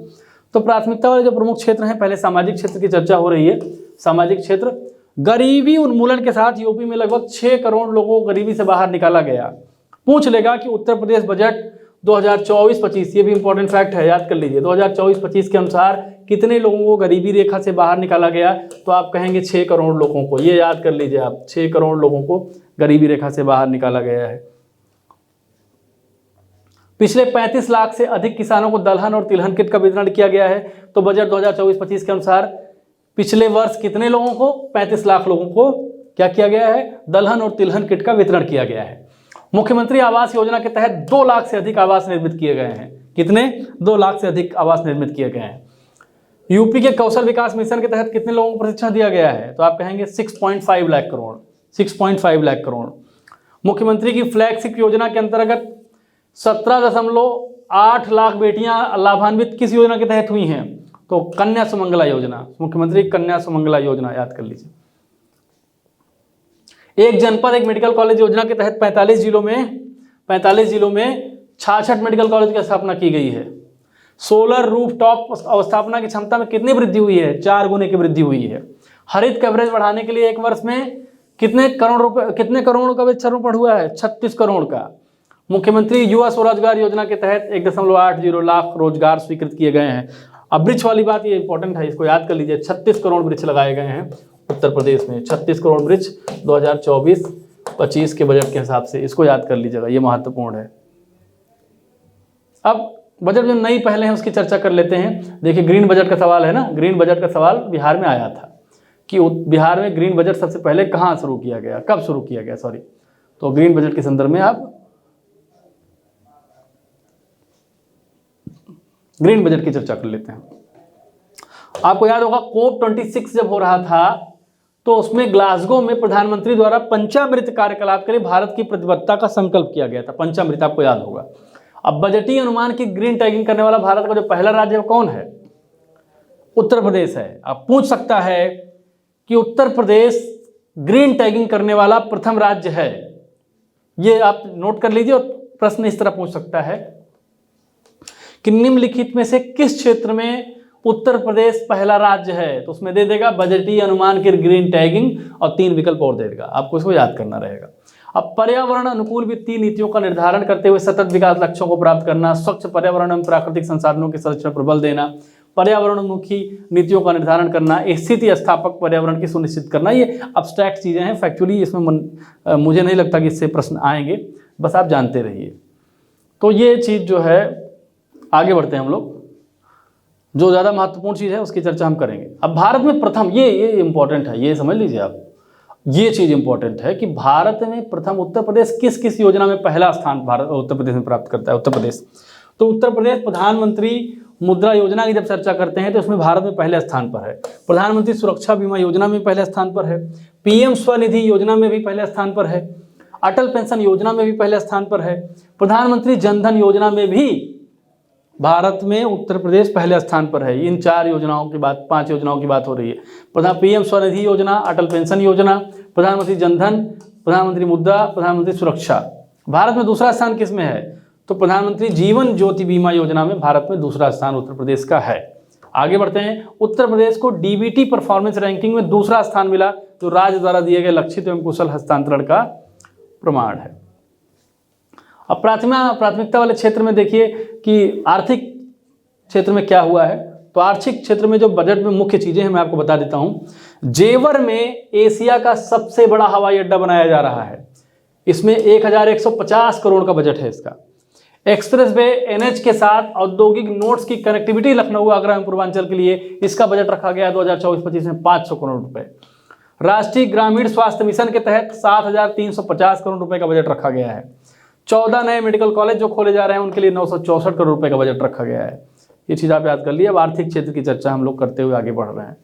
S1: तो प्राथमिकता वाले जो प्रमुख क्षेत्र हैं, पहले सामाजिक क्षेत्र की चर्चा हो रही है। सामाजिक क्षेत्र, गरीबी उन्मूलन के साथ यूपी में लगभग 6 करोड़ लोगों को गरीबी से बाहर निकाला गया। पूछ लेगा कि उत्तर प्रदेश बजट 2024-25, ये भी इंपॉर्टेंट फैक्ट है, याद कर लीजिए, 2024-25 के अनुसार कितने लोगों को गरीबी रेखा से बाहर निकाला गया, तो आप कहेंगे 6 करोड़ लोगों को। ये याद कर लीजिए आप, 6 करोड़ लोगों को गरीबी रेखा से बाहर निकाला गया है। पिछले 35 लाख से अधिक किसानों को दलहन और तिलहन किट का वितरण किया गया है। तो बजट 2024-25 के अनुसार पिछले वर्ष कितने लोगों को, 35 लाख लोगों को क्या किया गया है, दलहन और तिलहन किट का वितरण किया गया है। मुख्यमंत्री आवास योजना के तहत 2 लाख से अधिक आवास निर्मित किए गए हैं। कितने? 2 लाख से अधिक आवास निर्मित किए गए हैं। यूपी के कौशल विकास मिशन के तहत कितने लोगों को प्रशिक्षण दिया गया है, तो आप कहेंगे 6.5 लाख करोड़, 6.5 लाख करोड़। मुख्यमंत्री की फ्लैगशिप योजना के अंतर्गत 17.8 लाख बेटियां लाभान्वित किस योजना के तहत हुई हैं, तो कन्या सुमंगला योजना, मुख्यमंत्री कन्या सुमंगला योजना, याद कर लीजिए। एक जनपद एक मेडिकल कॉलेज योजना के तहत 45 जिलों में 66 मेडिकल कॉलेज की स्थापना की गई है। सोलर रूफटॉप अवस्थापना की क्षमता में कितनी वृद्धि हुई है, 4 गुने की वृद्धि हुई है। हरित कवरेज बढ़ाने के लिए एक वर्ष में कितने करोड़ का वृक्षारोपण हुआ है, 36 करोड़ का। मुख्यमंत्री युवा स्वरोजगार योजना के तहत 1.80 लाख रोजगार स्वीकृत किए गए हैं। अब वृक्ष वाली बात ये इंपॉर्टेंट है, इसको याद कर लीजिए, 36 करोड़ वृक्ष लगाए गए हैं उत्तर प्रदेश में, 36 करोड़ वृक्ष 2024-25 के बजट के हिसाब से, इसको याद कर लीजिएगा, ये महत्वपूर्ण है। अब बजट में नई पहले हैं उसकी चर्चा कर लेते हैं। देखिए ग्रीन बजट का सवाल है ना, ग्रीन बजट का सवाल बिहार में आया था कि बिहार में ग्रीन बजट सबसे पहले कहाँ शुरू किया गया, कब शुरू किया गया, सॉरी। तो ग्रीन बजट के संदर्भ में आप ग्रीन बजट की चर्चा कर लेते हैं। आपको याद होगा COP26 जब हो रहा था तो उसमें ग्लासगो में प्रधानमंत्री द्वारा पंचामृत कार्यकलाप के लिए भारत की प्रतिबद्धता का संकल्प किया गया था। पंचामृत आपको याद होगा। अब बजटीय अनुमान की ग्रीन टैगिंग करने वाला भारत का जो पहला राज्य कौन है, उत्तर प्रदेश है। अब पूछ सकता है कि उत्तर प्रदेश ग्रीन टैगिंग करने वाला प्रथम राज्य है, ये आप नोट कर लीजिए। और प्रश्न इस तरह पूछ सकता है कि निम्नलिखित में से किस क्षेत्र में उत्तर प्रदेश पहला राज्य है, तो उसमें दे देगा बजटीय अनुमान की ग्रीन टैगिंग और 3 विकल्प और दे देगा, आपको इसको याद करना रहेगा। अब पर्यावरण अनुकूल वित्तीय नीतियों का निर्धारण करते हुए सतत विकास लक्ष्यों को प्राप्त करना, स्वच्छ पर्यावरण एवं प्राकृतिक संसाधनों के संरक्षण पर बल देना, पर्यावरणोन्मुखी नीतियों का निर्धारण करना, स्थिति स्थापक पर्यावरण की सुनिश्चित करना, ये अब्स्ट्रैक्ट चीजें हैं, फैक्चुअली इसमें मुझे नहीं लगता कि इससे प्रश्न आएंगे, बस आप जानते रहिए। तो ये चीज जो है, आगे बढ़ते हैं हम लोग, जो ज़्यादा महत्वपूर्ण चीज़ है उसकी चर्चा हम करेंगे। अब भारत में प्रथम, ये इंपॉर्टेंट है, ये समझ लीजिए आप, ये चीज़ इंपॉर्टेंट है कि भारत में प्रथम उत्तर प्रदेश किस किस योजना में पहला स्थान भारत उत्तर प्रदेश में प्राप्त करता है। उत्तर प्रदेश, तो उत्तर प्रदेश प्रधानमंत्री मुद्रा योजना की जब चर्चा करते हैं तो उसमें भारत में पहले स्थान पर है। प्रधानमंत्री सुरक्षा बीमा योजना में पहले स्थान पर है। PM स्वनिधि योजना में भी पहले स्थान पर है। अटल पेंशन योजना में भी पहले स्थान पर है। प्रधानमंत्री जनधन योजना में भी भारत में उत्तर प्रदेश पहले स्थान पर है। इन 4 योजनाओं की बात, 5 योजनाओं की बात हो रही है। PM स्वनिधि योजना, अटल पेंशन योजना, प्रधानमंत्री जनधन, प्रधानमंत्री मुद्रा, प्रधानमंत्री सुरक्षा। भारत में दूसरा स्थान किस में है, तो प्रधानमंत्री जीवन ज्योति बीमा योजना में भारत में दूसरा स्थान उत्तर प्रदेश का है। आगे बढ़ते हैं। उत्तर प्रदेश को DBT परफॉर्मेंस रैंकिंग में दूसरा स्थान मिला, जो राज्य द्वारा दिए गए लक्षित एवं कुशल हस्तांतरण का प्रमाण है। अब प्राथमिकता वाले क्षेत्र में देखिए कि आर्थिक क्षेत्र में क्या हुआ है। तो आर्थिक क्षेत्र में जो बजट में मुख्य चीजें हैं मैं आपको बता देता हूं। जेवर में एशिया का सबसे बड़ा हवाई अड्डा बनाया जा रहा है, इसमें 1150 करोड़ का बजट है इसका। एक्सप्रेस वे NH के साथ औद्योगिक नोड्स की कनेक्टिविटी लखनऊ आगरा एवं पूर्वांचल के लिए इसका बजट रखा गया है 2024-25 में 500 करोड़ रुपए। राष्ट्रीय ग्रामीण स्वास्थ्य मिशन के तहत 7,350 करोड़ रुपए का बजट रखा गया है। 14 नए मेडिकल कॉलेज जो खोले जा रहे हैं उनके लिए 964 करोड़ रुपए का बजट रखा गया है। ये चीज़ आप याद कर लिए। अब आर्थिक क्षेत्र की चर्चा हम लोग करते हुए आगे बढ़ रहे हैं।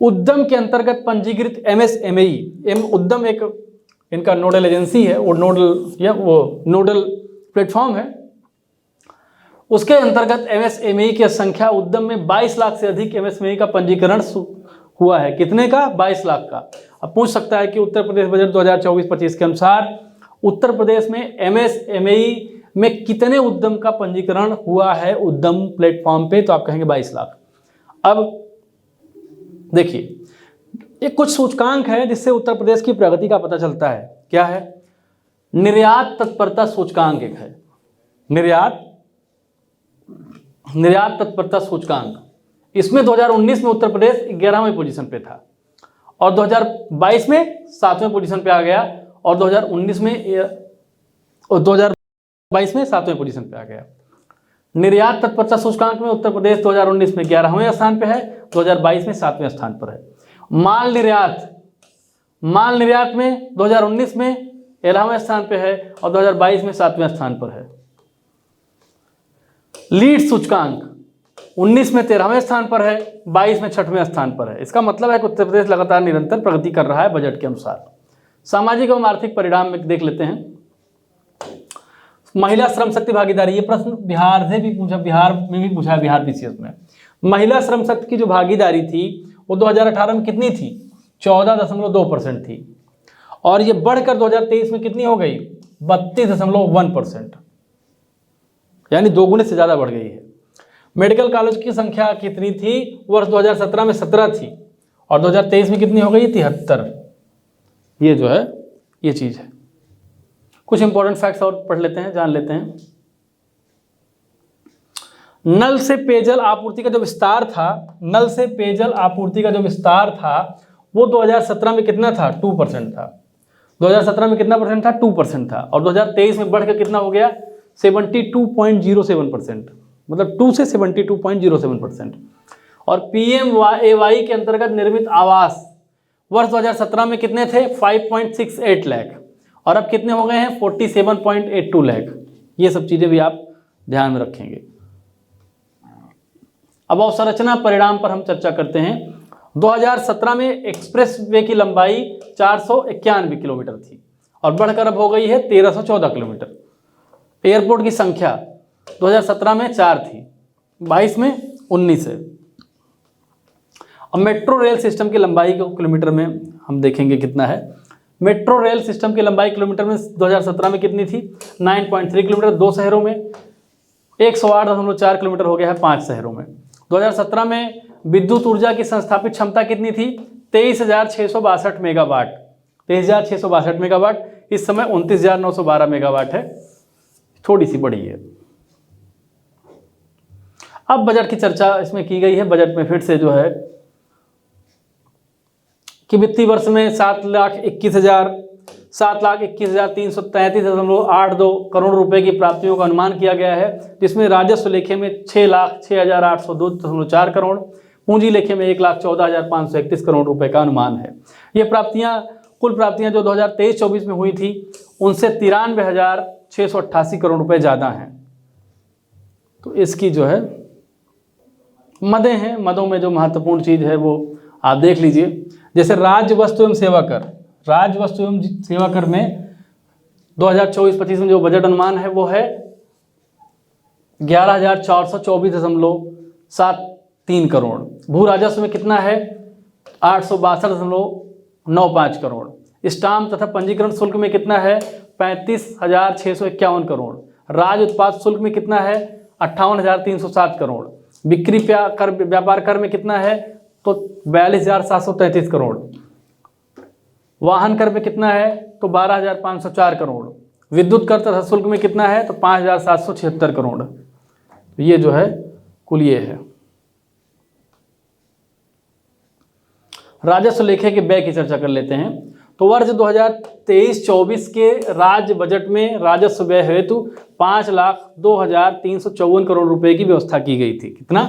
S1: उद्यम के अंतर्गत पंजीकृत MSME उद्यम एक इनका नोडल एजेंसी है, वो नोडल प्लेटफॉर्म है। उसके अंतर्गत MSME की संख्या उद्यम में 22 लाख से अधिक MSME का पंजीकरण हुआ है। कितने का? 22 लाख का। अब पूछ सकता है कि उत्तर प्रदेश बजट 2024-25 के अनुसार उत्तर प्रदेश में MSME में कितने उद्यम का पंजीकरण हुआ है उद्यम प्लेटफॉर्म पे? तो आप कहेंगे 22 लाख। अब देखिए, ये कुछ सूचकांक है जिससे उत्तर प्रदेश की प्रगति का पता चलता है। क्या है? निर्यात तत्परता सूचकांक एक है, निर्यात तत्परता सूचकांक। इसमें 2019 में उत्तर प्रदेश 11वें पोजीशन पे था और 2022 में 7वें पोजीशन पे आ गया और 2022 में 7वें पोजीशन पे आ गया। निर्यात तत्परता सूचकांक में उत्तर प्रदेश 2019 में 11वें स्थान पे है, 2022 में 7वें स्थान पर है। माल निर्यात में 2019 में 11वें स्थान पे है और 2022 में 7वें स्थान पर है। लीड सूचकांक 19 में 13वें स्थान पर है, 22 में 6वें स्थान पर है। इसका मतलब है कि उत्तर प्रदेश लगातार निरंतर प्रगति कर रहा है बजट के अनुसार। सामाजिक एवं आर्थिक परिणाम में देख लेते हैं। महिला श्रम शक्ति भागीदारी, ये प्रश्न बिहार से भी पूछा, बिहार में भी पूछा है, बिहार PCS में। महिला श्रम शक्ति की जो भागीदारी थी वो 2018 में कितनी थी? 14.2% थी और ये बढ़कर 2023 में कितनी हो गई? 32.1%, यानी 2 गुने से ज़्यादा बढ़ गई है। मेडिकल कॉलेज की संख्या कितनी थी? वर्ष 2017 में 17 थी और 2023 में कितनी हो गई? 73। ये जो है ये चीज़ है। कुछ इंपॉर्टेंट फैक्ट्स और पढ़ लेते हैं, जान लेते हैं। नल से पेयजल आपूर्ति का जो विस्तार था, वो 2017 में कितना था? 2% था। 2017 में कितना परसेंट था? 2% था और 2023 में बढ़कर कितना हो गया? 72.07%, मतलब 2 से 72.07%। और PMAY के अंतर्गत निर्मित आवास वर्ष 2017 में कितने थे? 5.68 लाख और अब कितने हो गए हैं? 47.82 लाख। ये सब चीज़ें भी आप ध्यान में रखेंगे। अब अवसंरचना परिणाम पर हम चर्चा करते हैं। 2017 में एक्सप्रेस वे की लंबाई 491 किलोमीटर थी और बढ़कर अब हो गई है 1314 किलोमीटर। एयरपोर्ट की संख्या 2017 में 4 थी, 22 में 19 है। अब मेट्रो रेल सिस्टम की लंबाई को किलोमीटर में हम देखेंगे कितना है। मेट्रो रेल सिस्टम की लंबाई किलोमीटर में 2017 में कितनी थी? 9.3 किलोमीटर 2 शहरों में, 108.4 किलोमीटर हो गया है 5 शहरों में। 2017 में विद्युत ऊर्जा की संस्थापित क्षमता कितनी थी? 23,662 मेगावाट, 23,662 मेगावाट। इस समय 29,912 मेगावाट है, थोड़ी सी बढ़ी है। अब बजट की चर्चा इसमें की गई है। बजट में फिर से जो है कि वित्तीय वर्ष में 7,21,333.82 करोड़ रुपए की प्राप्तियों का अनुमान किया गया है, जिसमें राजस्व लेखे में 6,06,802.4 करोड़, पूंजी लेखे में 1,14,531 करोड़ रुपए का अनुमान है। ये कुल प्राप्तियां जो 2023-24 में हुई थी उनसे 93,688 करोड़ रुपए ज़्यादा हैं। तो इसकी जो है मदें हैं, मदों में जो महत्वपूर्ण चीज़ है वो आप देख लीजिए। जैसे राज्य वस्तु एवं सेवा कर में 2024-25 में जो बजट अनुमान है वो है 11,424.73 करोड़। भू राजस्व में कितना है? 862.95 करोड़। स्टाम्प तथा पंजीकरण शुल्क में कितना है? 35,651 करोड़। राज्य उत्पाद शुल्क में कितना है? 58,307 करोड़। बिक्री व्यापार कर में कितना है? तो 42,733 करोड़। वाहन कर में कितना है? तो 12,504 करोड़। विद्युत कर तथा शुल्क में कितना है? तो 5,776 करोड़। ये जो है कुल ये है। राजस्व लेखे के व्यय की चर्चा कर लेते हैं। तो वर्ष 2023-24 के राज्य बजट में राजस्व व्यय हेतु 5,02,354 करोड़ रुपए की व्यवस्था की गई थी। कितना?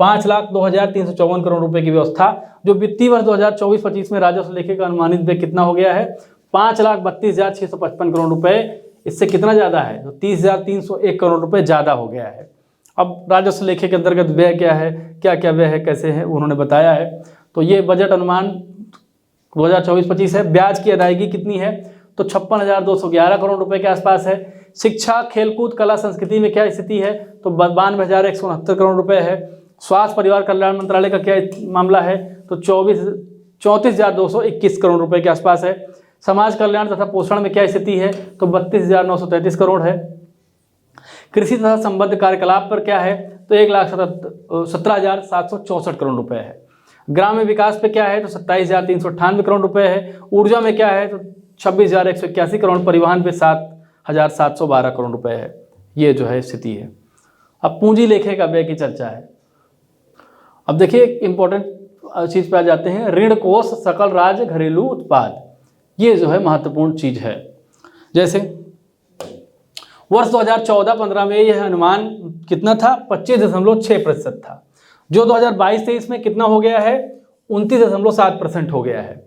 S1: 5,02,354 करोड़ रुपए की व्यवस्था, जो वित्तीय वर्ष 2024-25 में राजस्व लेखे का अनुमानित व्यय कितना हो गया है? 5,32,655 करोड़ रुपए। इससे कितना ज़्यादा है, तो 30,301 करोड़ रुपए ज़्यादा हो गया है। अब राजस्व लेखे के अंतर्गत व्यय क्या है, क्या क्या व्यय है, कैसे है, उन्होंने बताया है। तो ये बजट अनुमान 2024-25 है। ब्याज की अदायगी कितनी है, तो 56,211 करोड़ रुपए के आसपास है। शिक्षा, खेलकूद, कला, संस्कृति में क्या स्थिति है, तो 92,169 करोड़ रुपए है। स्वास्थ्य परिवार कल्याण मंत्रालय का क्या मामला है, तो 34,221 करोड़ रुपए के आसपास है। समाज कल्याण तथा पोषण में क्या स्थिति है, तो 32,933 करोड़ है। कृषि तथा संबद्ध कार्यकलाप पर क्या है, तो 1,17,764 करोड़ रुपए है। ग्राम्य विकास पे क्या है, तो 27,398 करोड़ रुपए है। ऊर्जा में क्या है, तो 26,181 करोड़। परिवहन पे 7,712 करोड़ रुपए है। ये जो है स्थिति है। अब पूंजी लेखे का व्यय की चर्चा है। अब देखिए इंपॉर्टेंट चीज पे आ जाते हैं, ऋण कोष, सकल राज्य घरेलू उत्पाद, ये जो है महत्वपूर्ण चीज है। जैसे वर्ष 2014-15 में यह अनुमान कितना था, 25.6% था, जो 2022-23 में कितना हो गया है, 29.7% हो गया है।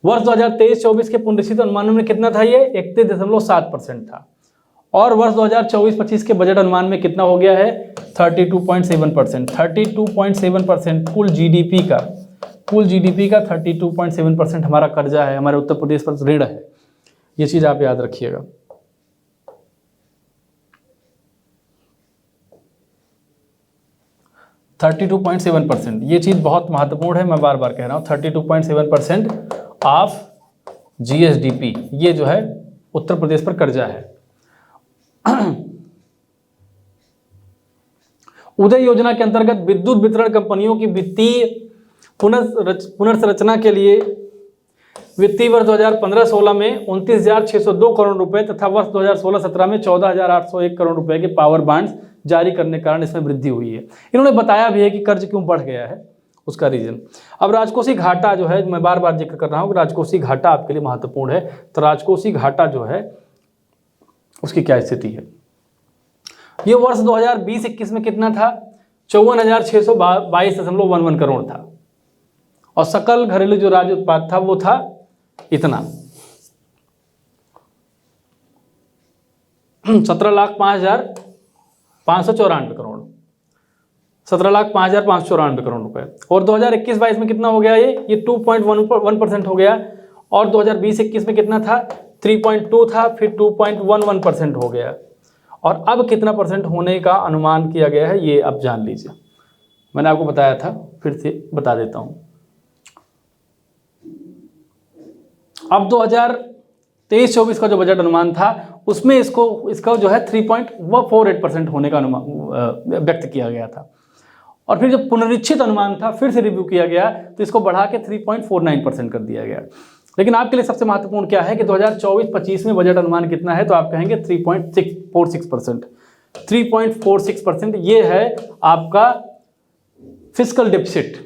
S1: वर्ष 2023-24 के पुनरीक्षित अनुमानों में कितना था, ये 31.7% था। और वर्ष 2024-25 के बजट अनुमान में कितना हो गया है, 32.7%। 32.7% कुल जीडीपी का 32.7% हमारा कर्जा है, हमारे उत्तर प्रदेश पर ऋण है। ये चीज आप याद रखिएगा। %32.7%, ये चीज बहुत महत्वपूर्ण है, मैं बार बार कह रहा हूं। 32.7% ऑफ जीएसडीपी, ये जो है उत्तर प्रदेश पर कर्जा है। उदय योजना के अंतर्गत विद्युत वितरण कंपनियों की वित्तीय पुनर्संरचना के लिए वित्तीय वर्ष 2015-16 में 29,602 करोड़ रुपए तथा वर्ष 2016-17 में 14,801 करोड़ रुपए के पावर बांड्स जारी करने के कारण इसमें वृद्धि हुई है। इन्होंने बताया भी है कि कर्ज क्यों बढ़ गया है, उसका रीजन। अब राजकोषीय घाटा जो है, मैं बार बार जिक्र कर रहा हूँ, राजकोषीय घाटा आपके लिए महत्वपूर्ण है। तो राजकोषीय घाटा जो है उसकी क्या स्थिति है, ये वर्ष 2020-21 में कितना था, 54,622.11 करोड़ था। और सकल घरेलू जो राज्य उत्पाद था वो था इतना 17,05,594 करोड़, 17,05,594 करोड़ रुपए। और 2021-22 में कितना हो गया, ये 2.1% हो गया। और 2020-21 में कितना था, 3.2 था, फिर 2.11% हो गया। और अब कितना परसेंट होने का अनुमान किया गया है, ये आप जान लीजिए। मैंने आपको बताया था, फिर से बता देता हूं। अब 2023-24 का जो बजट अनुमान था उसमें इसका जो है 3.48% होने का अनुमान व्यक्त किया गया था। और फिर जब पुनरीक्षित अनुमान था, फिर से रिव्यू किया गया तो इसको बढ़ा के 3.49% कर दिया गया। लेकिन आपके लिए सबसे महत्वपूर्ण क्या है कि 2024-25 में बजट अनुमान कितना है, तो आप कहेंगे 3.46%। 3.46% ये है आपका फिस्कल डेफिसिट,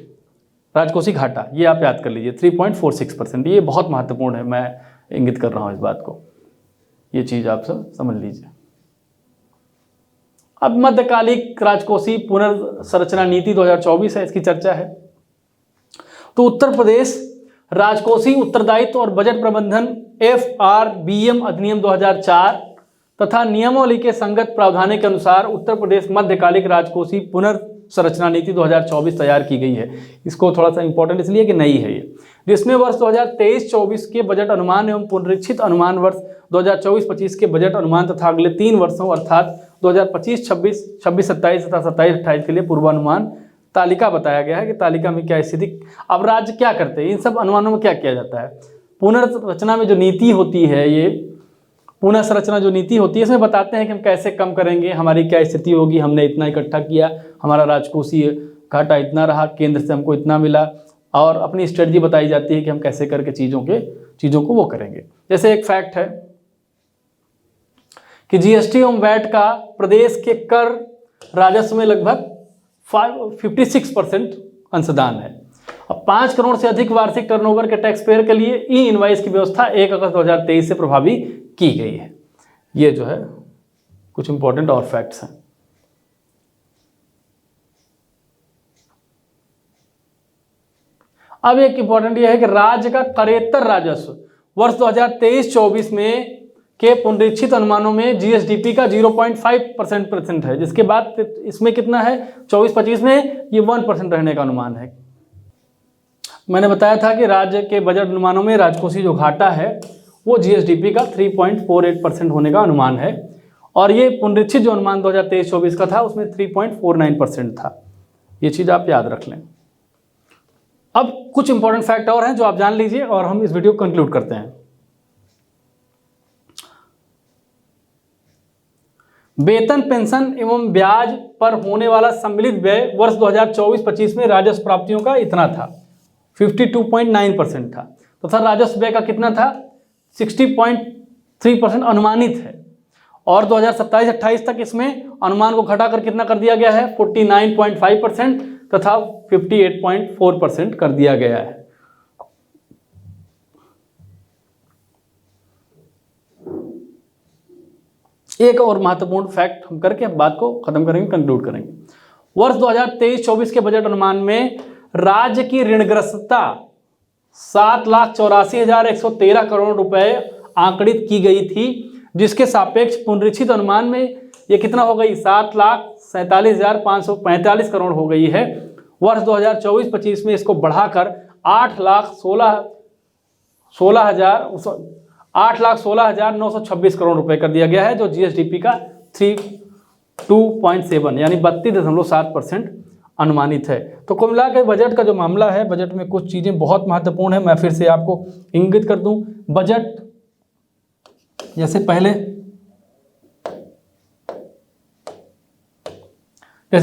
S1: राजकोषीय घाटा, ये आप याद कर लीजिए। 3.46%, ये बहुत महत्वपूर्ण है, मैं इंगित कर रहा हूं इस बात को, ये चीज आप सब समझ लीजिए। अब मध्यकालिक राजकोषीय पुनर्संरचना नीति 2024 है, इसकी चर्चा है। तो उत्तर प्रदेश राजकोषीय उत्तरदायित्व और बजट प्रबंधन FRBM अधिनियम 2004 तथा नियमावली के संगत प्रावधानों के अनुसार उत्तर प्रदेश मध्यकालिक राजकोषीय पुनर्संरचना नीति 2024 तैयार की गई है। इसको थोड़ा सा इंपॉर्टेंट इसलिए कि नई है ये, जिसमें वर्ष 2023-24 के बजट अनुमान एवं पुनरीक्षित अनुमान, वर्ष 2024-25 के बजट अनुमान तथा अगले 3 वर्षों अर्थात 2025-26, 26-27 तथा 27-28 के लिए पूर्वानुमान तालिका बताया गया है कि तालिका में क्या स्थिति। अब राज्य क्या करते हैं, इन सब अनुमानों में क्या किया जाता है, पुनर्रचना में जो नीति होती है, ये पुनर्संरचना जो नीति होती है, इसमें बताते हैं कि हम कैसे कम करेंगे, हमारी क्या स्थिति होगी, हमने इतना इकट्ठा किया, हमारा राजकोषीय घाटा इतना रहा, केंद्र से हमको इतना मिला, और अपनी स्ट्रेटजी बताई जाती है कि हम कैसे करके चीज़ों को वो करेंगे। जैसे एक फैक्ट है कि जीएसटी एवं वैट का प्रदेश के कर राजस्व में लगभग 56% अंशदान है। अब 5 करोड़ से अधिक वार्षिक टर्नओवर के टैक्स पेयर के लिए ई इनवाइस की व्यवस्था 1 अगस्त 2023 से प्रभावी की गई है। ये जो है कुछ इंपॉर्टेंट और फैक्ट्स हैं। अब एक इंपॉर्टेंट ये है कि राज्य का करेत्तर राजस्व वर्ष 2023-24 में के पुनरीक्षित अनुमानों में जीएसडीपी का 0.5% है, जिसके बाद इसमें कितना है 24-25 में ये 1% रहने का अनुमान है। मैंने बताया था कि राज्य के बजट अनुमानों में राजकोषीय जो घाटा है वो जीएसडीपी का 3.48% होने का अनुमान है, और ये पुनरीक्षित जो अनुमान 2023-24 का था उसमें 3.49% था। ये चीज़ आप याद रख लें। अब कुछ इंपॉर्टेंट फैक्ट और हैं जो आप जान लीजिए और हम इस वीडियो को कंक्लूड करते हैं। वेतन, पेंशन एवं ब्याज पर होने वाला सम्मिलित व्यय वर्ष 2024-25 में राजस्व प्राप्तियों का इतना था, 52.9% था, तथा राजस्व व्यय का कितना था 60.3% अनुमानित है, और 2027-28 तक इसमें अनुमान को घटाकर कितना कर दिया गया है 49.5% तथा 58.4% कर दिया गया है। एक और महत्वपूर्ण फैक्ट हम करके बात को खत्म करेंगे, कंक्लूड करेंगे। वर्ष 2023-24 के बजट अनुमान में राज्य की ऋणग्रस्तता 7,84,113 करोड़ रुपए आंकड़ित की गई थी, जिसके सापेक्ष पुनरीक्षित अनुमान में ये कितना हो गई 7,47,545 करोड़ हो गई है। वर्ष 2024-25 में इसको बढ़ाकर 8,16,926 करोड़ रुपए कर दिया गया है, जो जीएसडीपी का 32.7 यानी 32.7% अनुमानित है। तो कुल मिला के बजट का जो मामला है, बजट में कुछ चीज़ें बहुत महत्वपूर्ण है। मैं फिर से आपको इंगित कर दूं, बजट जैसे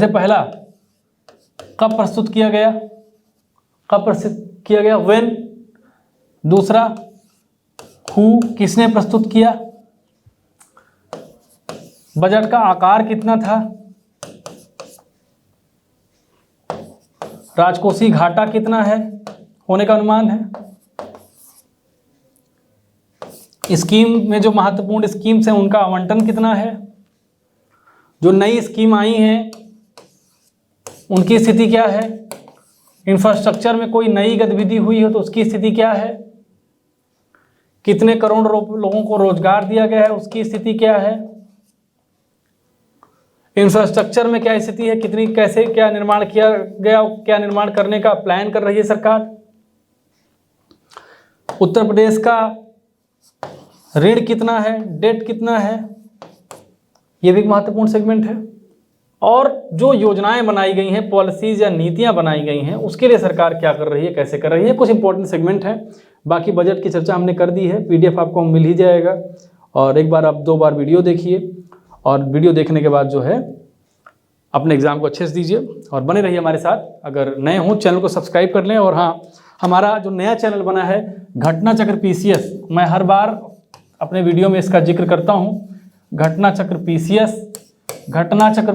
S1: पहला कब प्रस्तुत किया गया, व्हेन। दूसरा हु, किसने प्रस्तुत किया। बजट का आकार कितना था, राजकोषीय घाटा कितना है होने का अनुमान है, स्कीम में जो महत्वपूर्ण स्कीम्स हैं उनका आवंटन कितना है, जो नई स्कीम आई हैं उनकी स्थिति क्या है, इंफ्रास्ट्रक्चर में कोई नई गतिविधि हुई हो तो उसकी स्थिति क्या है, कितने करोड़ लोगों को रोजगार दिया गया है उसकी स्थिति क्या है, इंफ्रास्ट्रक्चर में क्या स्थिति है, कितनी कैसे क्या निर्माण किया गया, क्या निर्माण करने का प्लान कर रही है सरकार, उत्तर प्रदेश का ऋण कितना है, डेट कितना है, ये भी एक महत्वपूर्ण सेगमेंट है। और जो योजनाएं बनाई गई हैं, पॉलिसीज या नीतियां बनाई गई हैं, उसके लिए सरकार क्या कर रही है, कैसे कर रही है, कुछ इंपॉर्टेंट सेगमेंट है। बाकी बजट की चर्चा हमने कर दी है, पीडीएफ आपको मिल ही जाएगा, और एक बार आप 2 बार वीडियो देखिए, और वीडियो देखने के बाद जो है अपने एग्जाम को अच्छे से दीजिए और बने रहिए हमारे साथ। अगर नए हों चैनल को सब्सक्राइब कर लें, और हाँ, हमारा जो नया चैनल बना है घटना चक्र पीसीएस, मैं हर बार अपने वीडियो में इसका जिक्र करता हूँ। घटना चक्र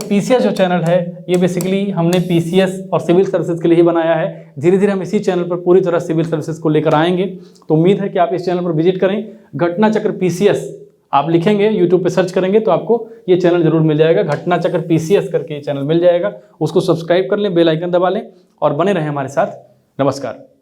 S1: पीसीएस जो चैनल है, ये बेसिकली हमने पीसीएस और सिविल सर्विसेज के लिए ही बनाया है। धीरे धीरे हम इसी चैनल पर पूरी तरह सिविल सर्विसेज को लेकर आएंगे, तो उम्मीद है कि आप इस चैनल पर विजिट करें। घटना चक्र पीसीएस आप लिखेंगे, यूट्यूब पे सर्च करेंगे तो आपको ये चैनल जरूर मिल जाएगा। घटना चक्र पीसीएस करके ये चैनल मिल जाएगा, उसको सब्सक्राइब कर लें, बेल आइकन दबा लें और बने रहें हमारे साथ। नमस्कार।